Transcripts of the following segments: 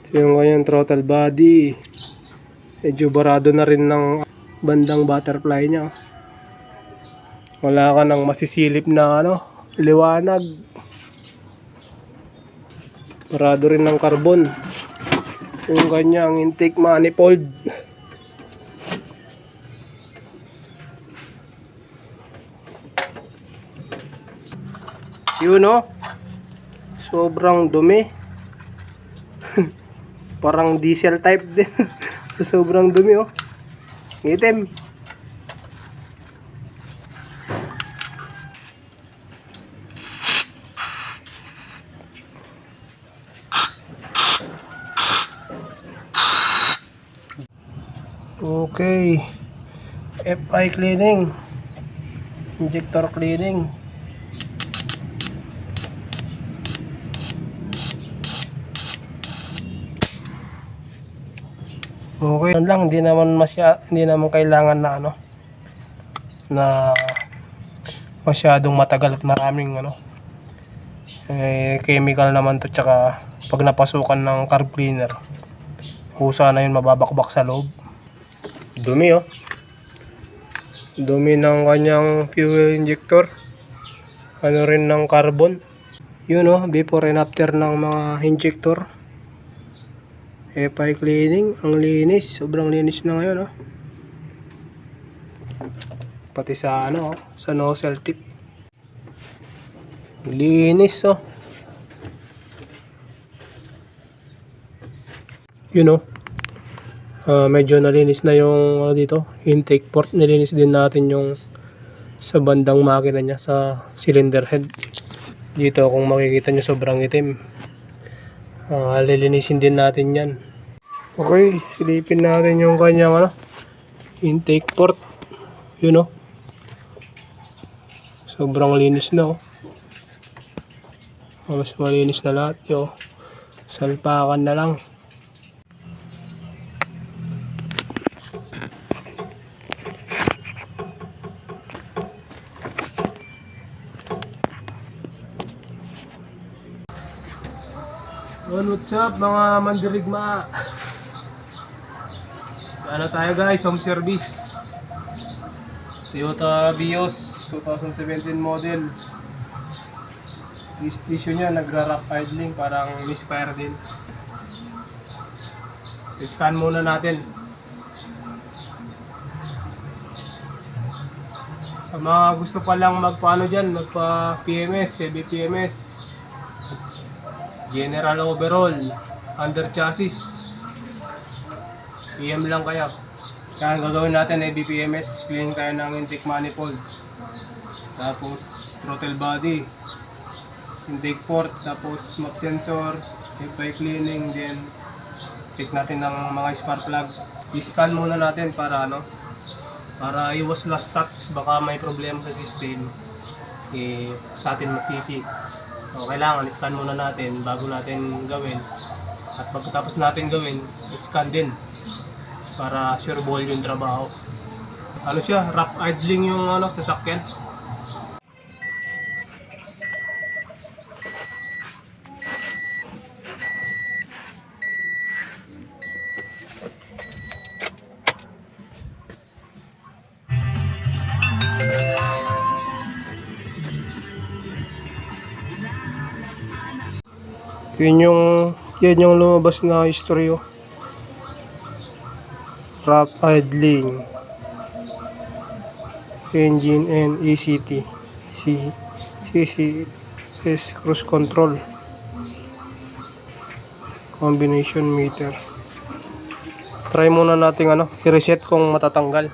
Ito yung kanyang throttle body. Medyo barado na rin ng bandang butterfly niya. Wala ka nang masisilip na liwanag. Barado rin ng carbon yung kanyang intake manifold. Yun sobrang dumi. Parang diesel type din. Sobrang dumi Itim. Okay. FI cleaning. Injector cleaning. Okay lang, hindi naman kailangan na na masyadong matagal at maraming chemical naman to, tsaka pag napasukan ng carb cleaner, kusa na yun mababakbak sa loob. Dumi dumi ng kanyang fuel injector, rin ng carbon. Yun before and after ng mga injector. FI cleaning, ang linis, sobrang linis na ngayon pati sa sa nozzle tip, linis yun medyo nalinis na yung dito, intake port. Nilinis din natin yung sa bandang makina niya, sa cylinder head dito. Kung makikita nyo, sobrang itim. Lilinisin din natin yan. Okay, silipin natin yung kanyang intake port. Yun sobrang linis na mas malinis na lahat salpakan na lang. What's up mga mandirigma? Tayo guys, home service. Toyota Vios 2017 model. Issue niya, nagra-rough idling, parang misfire din. I-scan muna natin. Sa mga gusto pa lang magpa PMS, heavy PMS, general overall, under chassis, PM lang kaya. Kaya ang gagawin natin ay BPMS, clean tayo ng intake manifold, tapos throttle body, intake port, tapos map sensor, FI cleaning, then check natin ng mga spark plug. I-scan muna natin para para iwas last touch, baka may problema sa system, sa atin magsisi. So kailangan i-scan muna natin bago natin gawin, at pagkatapos natin gawin, i-scan din para sure ball yung trabaho. Siya, rough idling yung sasakyan. Yan yung lumabas na history rough idling, engine and ECT, CCS cruise control, combination meter. Try muna natin i-reset kung matatanggal.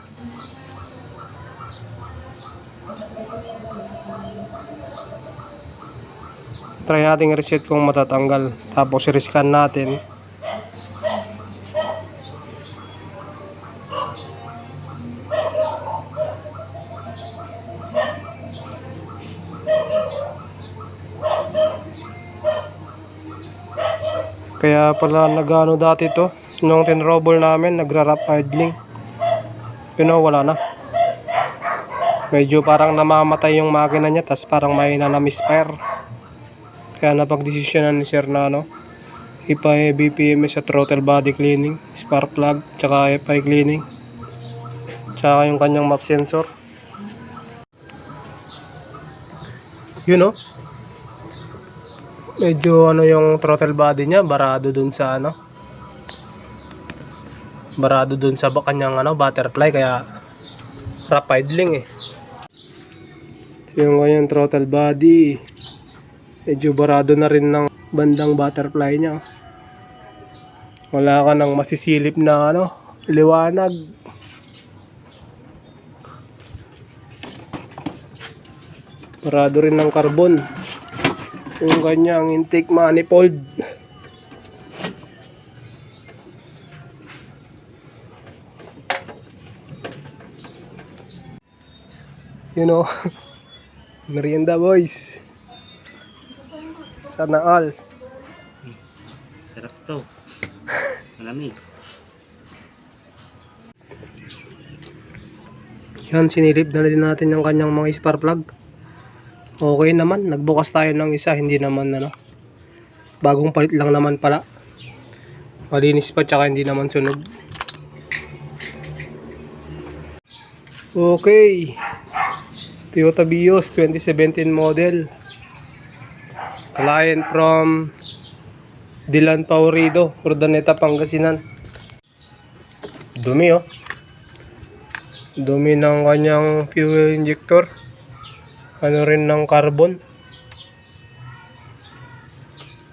Try natin i-reset kung matatanggal, tapos i-rescan natin. Kaya pala nagano dati to, nung tinrobol namin, nagra-rough idling. Wala na. Medyo parang namamatay yung makina niya, tas parang may na misfire. Kaya napagdesisyonan ni sir na BPMS sa throttle body cleaning, spark plug, tsaka FI cleaning, tsaka yung kanyang map sensor. Yun oh. Medyo ano yung throttle body niya, barado dun sa ano. Barado dun sa kanyang ano, butterfly, kaya rough idling eh. Yung kanyang throttle body, medyo barado na rin ng bandang butterfly niya. Wala ka nang masisilip na ano, liwanag. Barado rin ng carbon yung kanyang intake manifold. You know, merienda boys. Sana all. Sarap to. Malamig. Yan, sinilip na din natin yung kanyang mga spark plug. Okay naman, nagbukas tayo ng isa, hindi naman ano. Bagong palit lang naman pala. Malinis pa, tsaka hindi naman sunog. Okay. Toyota Vios 2017 model. Client from Dilan Paurido, Urdaneta, Pangasinan. Dumi oh. Dumi ng kanyang fuel injector. Ano rin ng carbon.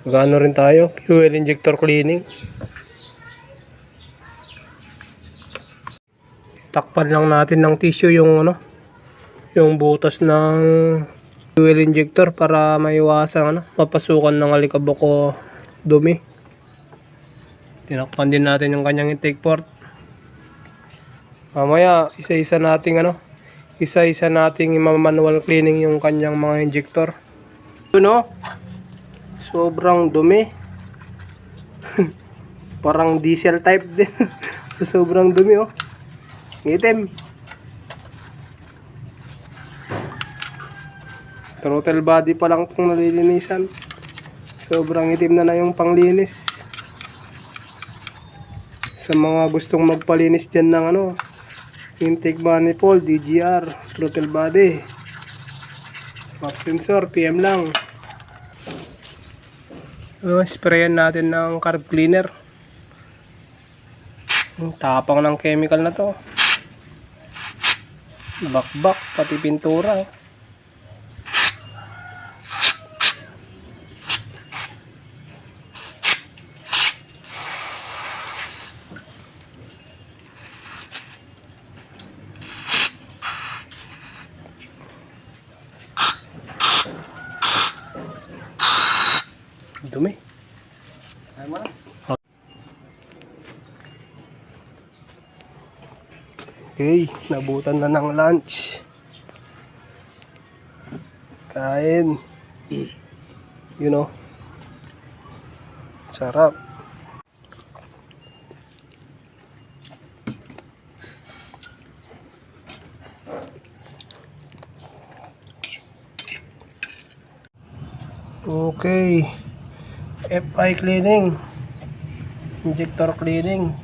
Gano rin tayo, fuel injector cleaning. Takpan lang natin ng tissue yung ano, yung butas ng fuel injector para maiwasan ano, mapasukan ng alikabok o dumi. Tinakpan din natin yung kanyang intake port. Mamaya isa-isa nating ano, isa-isa nating manual cleaning yung kanyang mga injector. No? Sobrang dumi. Parang diesel type din. Sobrang dumi oh. Itim. Throttle body pa lang itong nalilinisan. Sobrang itim na yung panglinis. Sa mga gustong magpalinis dyan ng ano, intake manifold, DGR, throttle body, map sensor, PM lang. Sprayan natin ng carb cleaner. Tapang ng chemical na to. Bakbak, pati pintura. Dumi. Okay, nabutan na ng lunch. Kain. You know. Sarap. Okay. FI cleaning. Injector cleaning.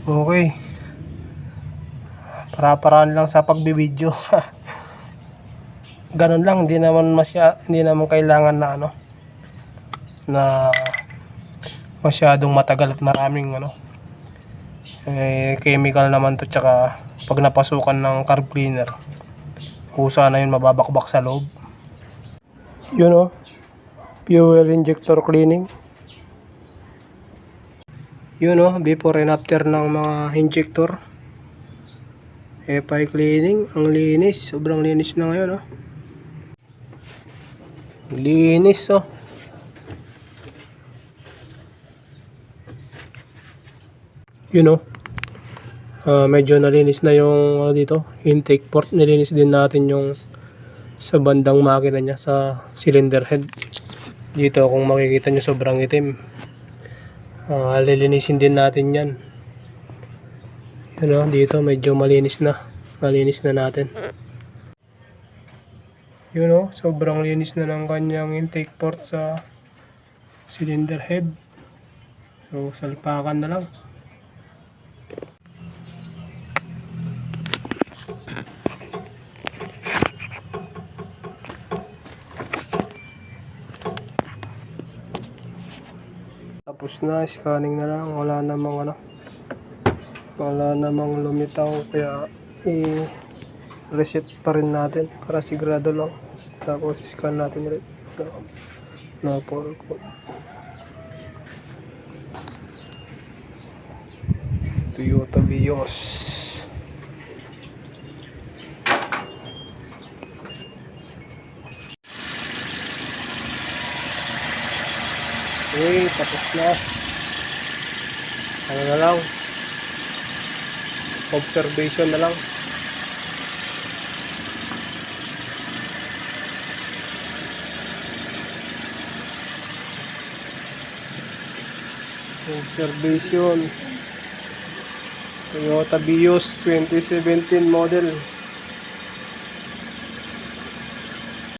Okay. Para-paraan lang sa pagbibideo. Ganun lang, hindi naman kailangan na ano, na masyadong matagal at maraming ano. Chemical naman to, tsaka pag napasukan ng carb cleaner, kusa na yun mababakbak sa loob. Yun oh, fuel injector cleaning. Yun oh, before and after ng mga injector. FI cleaning, ang linis, sobrang linis na ngayon oh. Linis oh. Yun oh. Medyo nalinis na yung dito, intake port. Nilinis din natin yung sa bandang makina niya, sa cylinder head. Dito kung makikita nyo sobrang itim. Lilinisin din natin yan. Yun o, dito medyo malinis na. Malinis na natin. Yun o, sobrang linis na ng kanyang intake port sa cylinder head. So, salpakan na lang. Tapos na, scanning na lang. Wala namang lumitaw. Kaya i-reset pa rin natin para sigurado lang. Tapos scan natin ulit. No fault code. Toyota Vios. Okay, tapos na. Ano na lang? Observation na lang. Observation. Toyota Vios 2017 model.